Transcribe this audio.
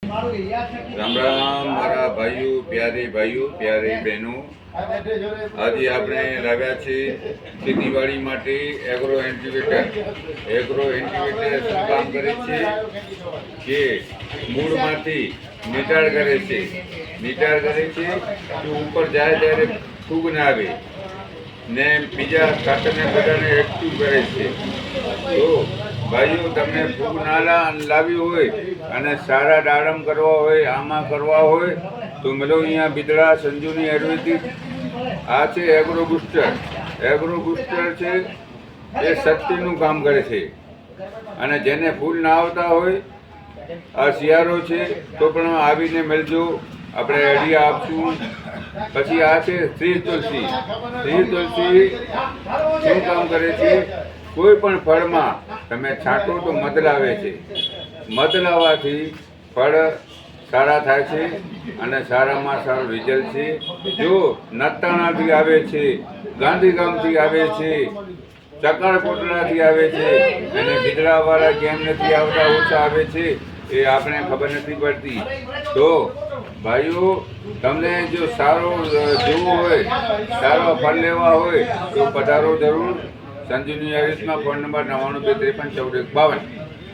રામ રામ મારા ભાઈઓ, પ્યારે બહેનો, આજે આપણે લાવ્યા છીએ ખેતીવાડી માટે એગ્રો એન્ટિવેટર શું કામ કરે છે કે મૂળમાંથી નિટાળ કરે છે કે ઉપર જાય ત્યારે ફૂગ ના આવે ને બીજા ખાતરને બધાને એક્ટિવ કરે છે. તો ભાઈઓ, તમને ફૂગ ના લાવી હોય અને સારા દાડમ કરવા હોય, આમાં કરવા હોય તો મળો અહીંયા બિદડા સંજુની આયુર્વેદિક. આ છે એગ્રો બુસ્ટર છે. એ શક્તિનું કામ કરે છે. અને જેને ફૂલ ના આવતા હોય, આ શિયાળો છે તો પણ આવીને મળજો, આપણે આઈડિયા આપશું. પછી આ છે શ્રી તુલસી શું કામ કરે છે? કોઈ પણ ફળમાં તમે છાંટો તો મધ લાવે છે. મધ લાવવાથી ફળ સારા થાય છે અને સારામાં સારું રિઝલ્ટ છે. જો નતાણાથી આવે છે, ગાંધીગામથી આવે છે, ચકરકોટલાથી આવે છે અને બિદડાવાળા કેમ નથી આવતા, ઓછા આવે છે, એ આપણે ખબર નથી પડતી. તો ભાઈઓ, તમને જો સારો જોવું હોય, સારા ફળ લેવા હોય તો પધારો જરૂર. સંજીવની આયુષમાં ફોન નંબર 92 253 14 52.